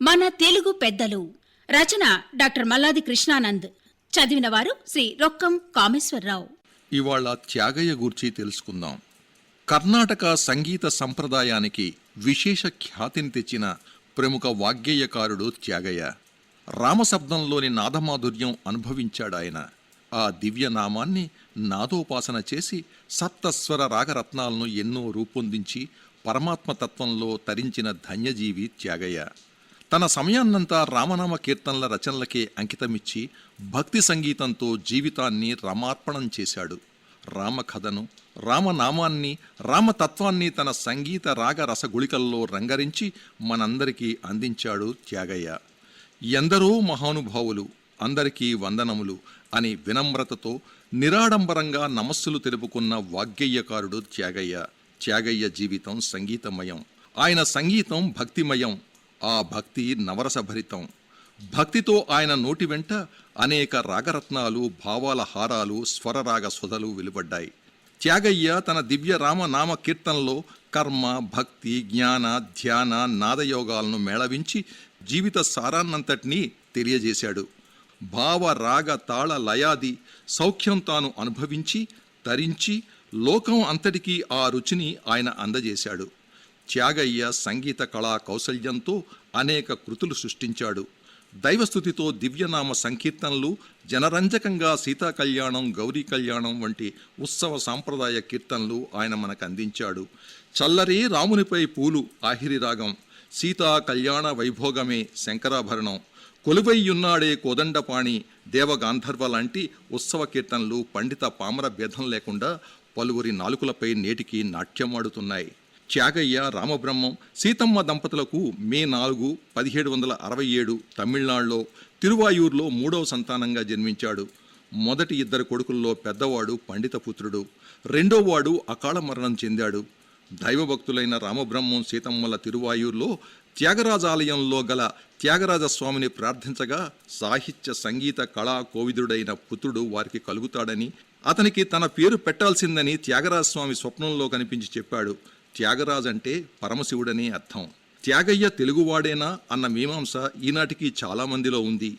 మన తెలుగు పెద్దలు. రచన డాక్టర్ మల్లాది కృష్ణానంద్. చదివినవారు శ్రీ రొక్కం కామేశ్వరరావు. ఇవాళ త్యాగయ్య గూర్చి తెలుసుకుందాం. కర్ణాటక సంగీత సంప్రదాయానికి విశేష ఖ్యాతిని తెచ్చిన ప్రముఖ వాగ్గేయకారుడు త్యాగయ్య. రామశబ్దంలోని నాదమాధుర్యం అనుభవించాడాయన. ఆ దివ్యనామాన్ని నాదోపాసన చేసి సప్తస్వర రాగరత్నాలను ఎన్నో రూపొందించి పరమాత్మతత్వంలో తరించిన ధన్యజీవి త్యాగయ్య. తన సమయాన్నంతా రామనామ కీర్తనల రచనలకే అంకితమిచ్చి భక్తి సంగీతంతో జీవితాన్ని రామార్పణం చేశాడు. రామకథను, రామనామాన్ని, రామతత్వాన్ని తన సంగీత రాగ రసగుళికల్లో రంగరించి మనందరికీ అందించాడు త్యాగయ్య. ఎందరో మహానుభావులు, అందరికీ వందనములు అని వినమ్రతతో నిరాడంబరంగా నమస్సులు తెలుపుకున్న వాగ్గేయకారుడు త్యాగయ్య. త్యాగయ్య జీవితం సంగీతమయం, ఆయన సంగీతం భక్తిమయం, ఆ భక్తి నవరసభరితం. భక్తితో ఆయన నోటి వెంట అనేక రాగరత్నాలు, భావాల హారాలు, స్వరరాగ సుధలు వెలువడ్డాయి. త్యాగయ్య తన దివ్య రామనామ కీర్తనలో కర్మ, భక్తి, జ్ఞాన, ధ్యాన, నాదయోగాలను మేళవించి జీవిత సారాన్నంతటినీ తెలియజేశాడు. భావ, రాగ, తాళ, లయాది సౌఖ్యం తాను అనుభవించి తరించి లోకం అంతటికీ ఆ రుచిని ఆయన అందజేశాడు. త్యాగయ్య సంగీత కళా కౌశల్యంతో అనేక కృతులు సృష్టించాడు. దైవస్థుతితో దివ్యనామ సంకీర్తనలు, జనరంజకంగా సీతా కళ్యాణం, గౌరీ కళ్యాణం వంటి ఉత్సవ సాంప్రదాయ కీర్తనలు ఆయన మనకు అందించాడు. చల్లరే రామునిపై పూలు ఆహిరి రాగం, సీతా కళ్యాణ వైభోగమే శంకరాభరణం, కొలువైయున్నాడే కోదండపాణి, దేవగాంధర్వ లాంటి ఉత్సవ కీర్తనలు పండిత పామర భేదం లేకుండా పలువురి నాలుకలపై నేటికి నాట్యమాడుతున్నాయి. త్యాగయ్య రామబ్రహ్మం, సీతమ్మ దంపతులకు మే 4, 1767 తమిళనాడులో తిరువాయూరులో 3వ సంతానంగా జన్మించాడు. మొదటి 2 కొడుకుల్లో పెద్దవాడు పండితపుత్రుడు, రెండోవాడు అకాల మరణం చెందాడు. దైవభక్తులైన రామబ్రహ్మం, సీతమ్మల తిరువాయూరులో త్యాగరాజాలయంలో గల త్యాగరాజస్వామిని ప్రార్థించగా సాహిత్య సంగీత కళా కోవిదుడైన పుత్రుడు వారికి కలుగుతాడని, అతనికి తన పేరు పెట్టాల్సిందని త్యాగరాజస్వామి స్వప్నంలో కనిపించి చెప్పాడు. త్యాగరాజ్ అంటే పరమశివుడని అర్థం. త్యాగయ్య తెలుగువాడేనా అన్న మీమాంస ఈనాటికి చాలామందిలో ఉంది.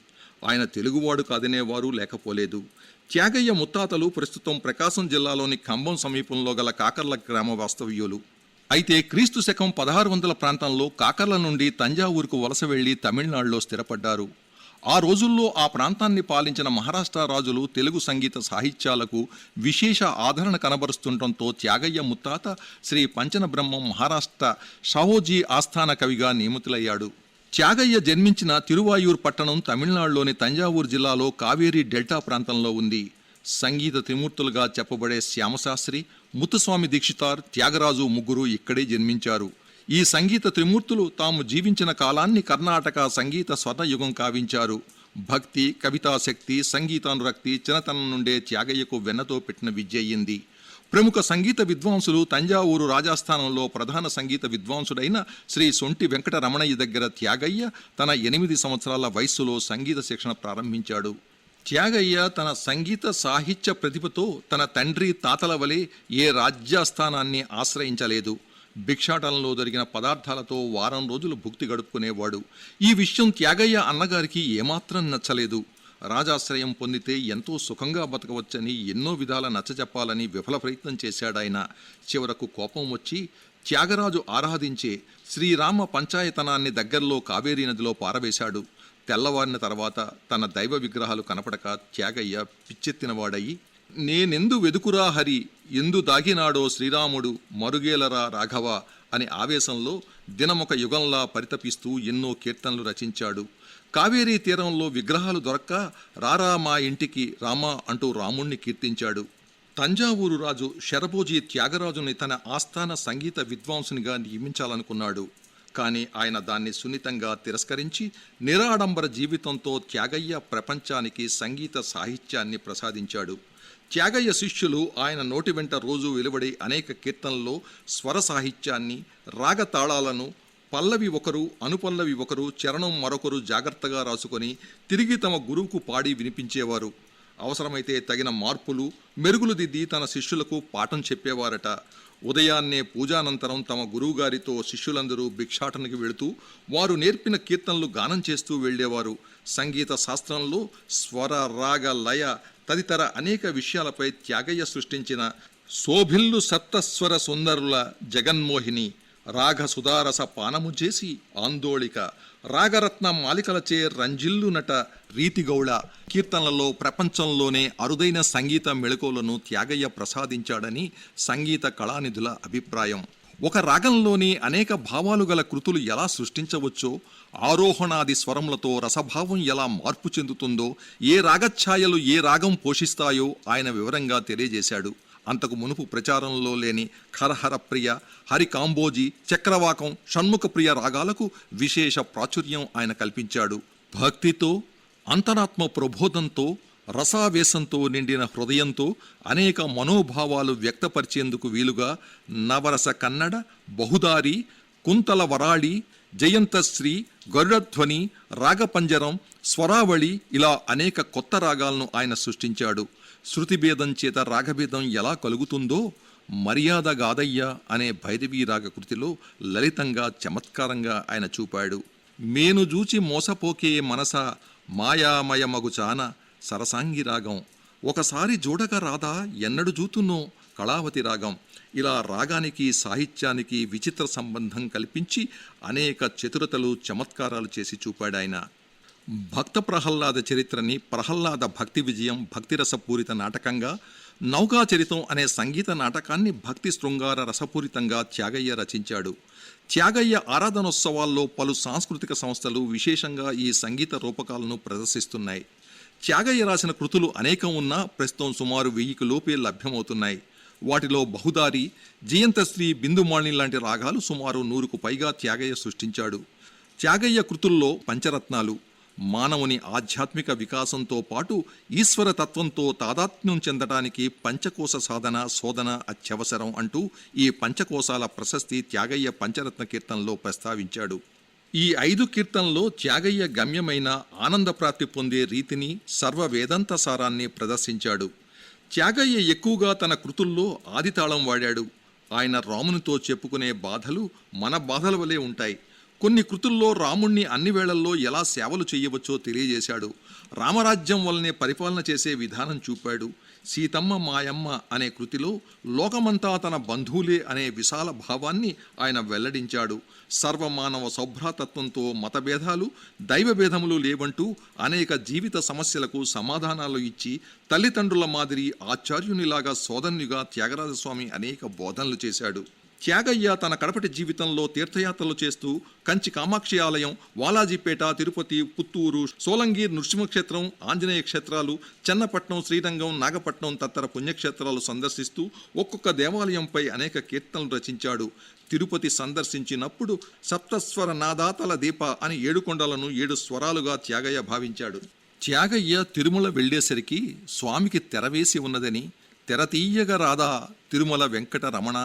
ఆయన తెలుగువాడు కాదనేవారు లేకపోలేదు. త్యాగయ్య ముత్తాతలు ప్రస్తుతం ప్రకాశం జిల్లాలోని ఖమ్మం సమీపంలో గల కాకర్ల గ్రామ వాస్తవ్యులు. అయితే క్రీస్తు శకం 1600 ప్రాంతంలో కాకర్ల నుండి తంజావూరుకు వలస వెళ్లి తమిళనాడులో స్థిరపడ్డారు. ఆ రోజుల్లో ఆ ప్రాంతాన్ని పాలించిన మహారాష్ట్ర రాజులు తెలుగు సంగీత సాహిత్యాలకు విశేష ఆదరణ కనబరుస్తుండటంతో త్యాగయ్య ముత్తాత శ్రీ పంచన బ్రహ్మం మహారాష్ట్ర షాహోజీ ఆస్థాన కవిగా నియమితులయ్యాడు. త్యాగయ్య జన్మించిన తిరువాయూర్ పట్టణం తమిళనాడులోని తంజావూరు జిల్లాలో కావేరీ డెల్టా ప్రాంతంలో ఉంది. సంగీత త్రిమూర్తులుగా చెప్పబడే శ్యామశాస్త్రి, ముత్తుస్వామి దీక్షితార్, త్యాగరాజు ముగ్గురు ఇక్కడే జన్మించారు. ఈ సంగీత త్రిమూర్తులు తాము జీవించిన కాలాన్ని కర్ణాటక సంగీత స్వర్ణయుగం కావించారు. భక్తి, కవితాశక్తి, సంగీతానురక్తి చిన్నతనం నుండే త్యాగయ్యకు వెన్నతో పెట్టిన విద్య అయ్యింది. ప్రముఖ సంగీత విద్వాంసులు తంజావూరు రాజాస్థానంలో ప్రధాన సంగీత విద్వాంసుడైన శ్రీ సొంటి వెంకటరమణయ్య దగ్గర త్యాగయ్య తన 8 సంవత్సరాల వయస్సులో సంగీత శిక్షణ ప్రారంభించాడు. త్యాగయ్య తన సంగీత సాహిత్య ప్రతిభతో తన తండ్రి, తాతల వలె ఏ రాజ్యాస్థానాన్ని ఆశ్రయించలేదు. భిక్షాటనలో దొరికిన పదార్థాలతో వారం రోజులు భుక్తి గడుపుకునేవాడు. ఈ విషయం త్యాగయ్య అన్నగారికి ఏమాత్రం నచ్చలేదు. రాజాశ్రయం పొందితే ఎంతో సుఖంగా బతకవచ్చని ఎన్నో విధాల నచ్చజెప్పాలని విఫల ప్రయత్నం చేశాడాయన. చివరకు కోపం వచ్చి త్యాగరాజు ఆరాధించే శ్రీరామ పంచాయతనాన్ని దగ్గరలో కావేరీ నదిలో పారవేశాడు. తెల్లవారిన తర్వాత తన దైవ విగ్రహాలు కనపడక త్యాగయ్య పిచ్చెత్తినవాడయి, నేనెందు వెదుకురా హరి, ఎందు దాగినాడో శ్రీరాముడు, మరుగేలరా రాఘవ అని ఆవేశంలో దినమొక యుగంలా పరితపిస్తూ ఎన్నో కీర్తనలు రచించాడు. కావేరీ తీరంలో విగ్రహాలు దొరక్క రారా మా ఇంటికి రామా అంటూ రాముణ్ణి కీర్తించాడు. తంజావూరు రాజు శరభోజీ త్యాగరాజుని తన ఆస్థాన సంగీత విద్వాంసునిగా నియమించాలనుకున్నాడు. కానీ ఆయన దాన్ని సున్నితంగా తిరస్కరించి నిరాడంబర జీవితంతో త్యాగయ్య ప్రపంచానికి సంగీత సాహిత్యాన్ని ప్రసాదించాడు. త్యాగయ్య శిష్యులు ఆయన నోటి వెంట రోజు వెలువడే అనేక కీర్తనల్లో స్వర సాహిత్యాన్ని, రాగతాళాలను పల్లవి ఒకరు, అనుపల్లవి ఒకరు, చరణం మరొకరు జాగ్రత్తగా రాసుకొని తిరిగి తమ గురువుకు పాడి వినిపించేవారు. అవసరమైతే తగిన మార్పులు మెరుగులు దిద్ది తన శిష్యులకు పాఠం చెప్పేవారట. ఉదయాన్నే పూజానంతరం తమ గురువుగారితో శిష్యులందరూ భిక్షాటనకి వెళుతూ వారు నేర్పిన కీర్తనలు గానం చేస్తూ వెళ్లేవారు. సంగీత శాస్త్రంలో స్వర, రాగ, లయ తదితర అనేక విషయాలపై త్యాగయ్య సృష్టించిన శోభిల్లు సప్తస్వర సుందరుల జగన్మోహిని, రాగ సుధారస పానము చేసి ఆందోళిక, రాగరత్న మాలికలచే రంజిల్లునట రీతిగౌళ కీర్తనలలో ప్రపంచంలోనే అరుదైన సంగీత మెళకువలను త్యాగయ్య ప్రసాదించాడని సంగీత కళానిధుల అభిప్రాయం. ఒక రాగంలోని అనేక భావాలు గల కృతులు ఎలా సృష్టించవచ్చో, ఆరోహణాది స్వరములతో రసభావం ఎలా మార్పు చెందుతుందో, ఏ రాగఛాయలు ఏ రాగం పోషిస్తాయో ఆయన వివరంగా తెలియజేశాడు. అంతకు మునుపు ప్రచారంలో లేని ఖరహర ప్రియ, హరికాంబోజి, చక్రవాకం, షణ్ముఖప్రియ రాగాలకు విశేష ప్రాచుర్యం ఆయన కల్పించాడు. భక్తితో, అంతరాత్మ ప్రబోధంతో, రసావేశంతో నిండిన హృదయంతో అనేక మనోభావాలు వ్యక్తపరిచేందుకు వీలుగా నవరస కన్నడ, బహుదారి, కుంతల వరాళి, జయంతశ్రీ, గరుడధ్వని, రాగపంజరం, స్వరావళి ఇలా అనేక కొత్త రాగాలను ఆయన సృష్టించాడు. శృతిభేదం చేత రాగభేదం ఎలా కలుగుతుందో మర్యాద గాదయ్య అనే భైరవీ రాగ కృతిలో లలితంగా చమత్కారంగా ఆయన చూపాడు. మేను జూచి మోసపోకే మనస మాయామయమగుచాన సరసాంగి రాగం, ఒకసారి జోడక రాదా ఎన్నడు జూతున్నో కళావతి రాగం. ఇలా రాగానికి సాహిత్యానికి విచిత్ర సంబంధం కల్పించి అనేక చతురతలు చమత్కారాలు చేసి చూపాడాయన. భక్త ప్రహ్లాద చరిత్రని ప్రహ్లాద భక్తి విజయం భక్తిరసపూరిత నాటకంగా, నౌకా చరితం అనే సంగీత నాటకాన్ని భక్తి శృంగార రసపూరితంగా త్యాగయ్య రచించాడు. త్యాగయ్య ఆరాధనోత్సవాల్లో పలు సాంస్కృతిక సంస్థలు విశేషంగా ఈ సంగీత రూపకాలను ప్రదర్శిస్తున్నాయి. త్యాగయ్య రాసిన కృతులు అనేకం ఉన్నా ప్రస్తుతం సుమారు 1000కి లోపే లభ్యమవుతున్నాయి. వాటిలో బహుదారి, జయంతశ్రీ, బిందుమాణి లాంటి రాగాలు సుమారు 100కు పైగా త్యాగయ్య సృష్టించాడు. త్యాగయ్య కృతుల్లో పంచరత్నాలు మానవుని ఆధ్యాత్మిక వికాసంతో పాటు ఈశ్వర తత్వంతో తాదాత్మ్యం చెందడానికి పంచకోశ సాధన శోధన అత్యవసరం అంటూ ఈ పంచకోశాల ప్రశస్తి త్యాగయ్య పంచరత్న కీర్తనలో ప్రస్తావించాడు. ఈ 5 కీర్తనలో త్యాగయ్య గమ్యమైన ఆనందప్రాప్తి పొందే రీతిని సర్వ వేదాంత సారాన్ని ప్రదర్శించాడు. త్యాగయ్య ఎక్కువగా తన కృతుల్లో ఆదితాళం వాడాడు. ఆయన రామునితో చెప్పుకునే బాధలు మన బాధల వలె ఉంటాయి. కొన్ని కృతుల్లో రాముణ్ణి అన్ని వేళల్లో ఎలా సేవలు చేయవచ్చో తెలియజేశాడు. రామరాజ్యం వల్లనే పరిపాలన చేసే విధానం చూపాడు. సీతమ్మ మాయమ్మ అనే కృతిలో లోకమంతా తన బంధువులే అనే విశాల భావాన్ని ఆయన వెల్లడించాడు. సర్వమానవ సౌభ్రాతత్వంతో మతభేదాలు దైవభేదములు లేవంటూ అనేక జీవిత సమస్యలకు సమాధానాలు ఇచ్చి తల్లిదండ్రుల మాదిరి ఆచార్యునిలాగా సోదరునిగా త్యాగరాజస్వామి అనేక బోధనలు చేశాడు. త్యాగయ్య తన కడపటి జీవితంలో తీర్థయాత్రలు చేస్తూ కంచి కామాక్షి ఆలయం, వాలాజీపేట, తిరుపతి, పుత్తూరు, సోలంగి నృసింహక్షేత్రం, ఆంజనేయ క్షేత్రాలు, చెన్నపట్నం, శ్రీరంగం, నాగపట్నం తదితర పుణ్యక్షేత్రాలు సందర్శిస్తూ ఒక్కొక్క దేవాలయంపై అనేక కీర్తనలు రచించాడు. తిరుపతి సందర్శించినప్పుడు సప్తస్వర నాదాతల దీప అని 7 కొండలను 7 స్వరాలుగా త్యాగయ్య భావించాడు. త్యాగయ్య తిరుమల వెళ్లేసరికి స్వామికి తెరవేసి ఉన్నదని, తెరతీయగ రాదా తిరుమల వెంకట రమణ,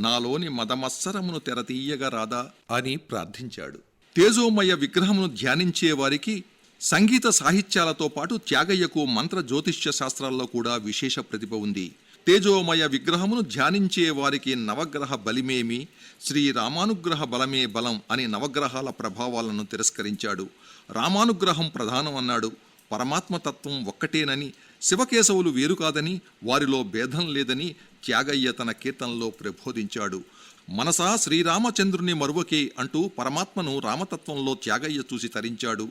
నాలోని మదమత్సరమును తెరతీయగా రాదా అని ప్రార్థించాడు. తేజోమయ విగ్రహమును ధ్యానించే వారికి సంగీత సాహిత్యాలతో పాటు త్యాగయ్యకు మంత్ర జ్యోతిష్య శాస్త్రాల్లో కూడా విశేష ప్రతిభ ఉంది. తేజోమయ విగ్రహమును ధ్యానించే వారికి నవగ్రహ బలిమేమి, శ్రీ రామానుగ్రహ బలమే బలం అని నవగ్రహాల ప్రభావాలను తిరస్కరించాడు. రామానుగ్రహం ప్రధానం అన్నాడు. పరమాత్మతత్వం ఒక్కటేనని, శివకేశవులు వేరు కాదని, వారిలో భేదం లేదని త్యాగయ్య తన కీర్తనలో ప్రబోధించాడు. మనసా శ్రీరామచంద్రుని మరువకే అంటూ పరమాత్మను రామతత్వంలో త్యాగయ్య చూసి తరించాడు.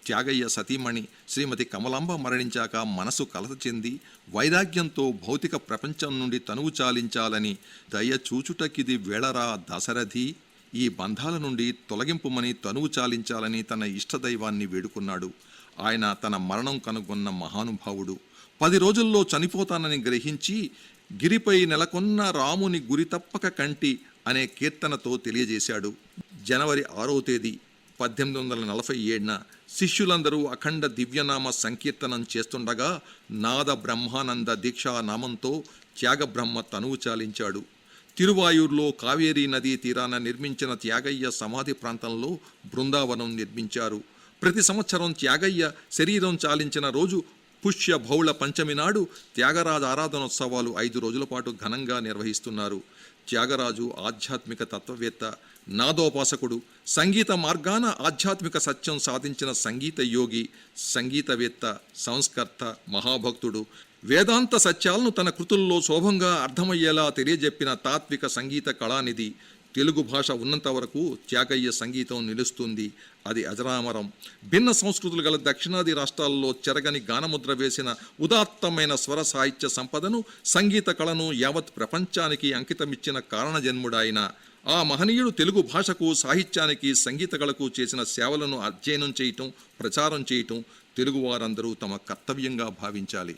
త్యాగయ్య సతీమణి శ్రీమతి కమలాంబ మరణించాక మనసు కలత చెంది వైరాగ్యంతో భౌతిక ప్రపంచం నుండి తనువు చాలించాలని, దయ చూచుటకిది వేళరా దశరథి, ఈ బంధాల నుండి తొలగింపుమని తనువు చాలించాలని తన ఇష్టదైవాన్ని వేడుకున్నాడు. ఆయన తన మరణం కనుగొన్న మహానుభావుడు. 10 రోజుల్లో చనిపోతానని గ్రహించి గిరిపై నెలకొన్న రాముని గురి తప్పక కంటి అనే కీర్తనతో తెలియజేశాడు. జనవరి 6వ తేదీ 1847న శిష్యులందరూ అఖండ దివ్యనామ సంకీర్తనం చేస్తుండగా నాద బ్రహ్మానంద దీక్షా నామంతో త్యాగబ్రహ్మ తనువు చాలించాడు. తిరువాయూరులో కావేరీ నదీ తీరాన నిర్మించిన త్యాగయ్య సమాధి ప్రాంతంలో బృందావనం నిర్మించారు. ప్రతి సంవత్సరం త్యాగయ్య శరీరం చాలించిన రోజు పుష్య బహుళ పంచమి నాడు త్యాగరాజ ఆరాధనోత్సవాలు 5 రోజుల పాటు ఘనంగా నిర్వహిస్తున్నారు. త్యాగరాజు ఆధ్యాత్మిక తత్వవేత్త, నాదోపాసకుడు, సంగీత మార్గాన ఆధ్యాత్మిక సత్యం సాధించిన సంగీత యోగి, సంగీతవేత్త, సంస్కర్త, మహాభక్తుడు. వేదాంత సత్యాలను తన కృతుల్లో శోభంగా అర్థమయ్యేలా తెలియజెప్పిన తాత్విక సంగీత కళానిధి. తెలుగు భాష ఉన్నంత వరకు త్యాగయ్య సంగీతం నిలుస్తుంది. అది అజరామరం. భిన్న సంస్కృతులు గల దక్షిణాది రాష్ట్రాల్లో చెరగని గానముద్ర వేసిన ఉదాత్తమైన స్వర సాహిత్య సంపదను, సంగీత కళను యావత్ ప్రపంచానికి అంకితమిచ్చిన కారణజన్ముడాయన. ఆ మహనీయుడు తెలుగు భాషకు, సాహిత్యానికి, సంగీత కళకు చేసిన సేవలను అధ్యయనం చేయటం, ప్రచారం చేయటం తెలుగువారందరూ తమ కర్తవ్యంగా భావించాలి.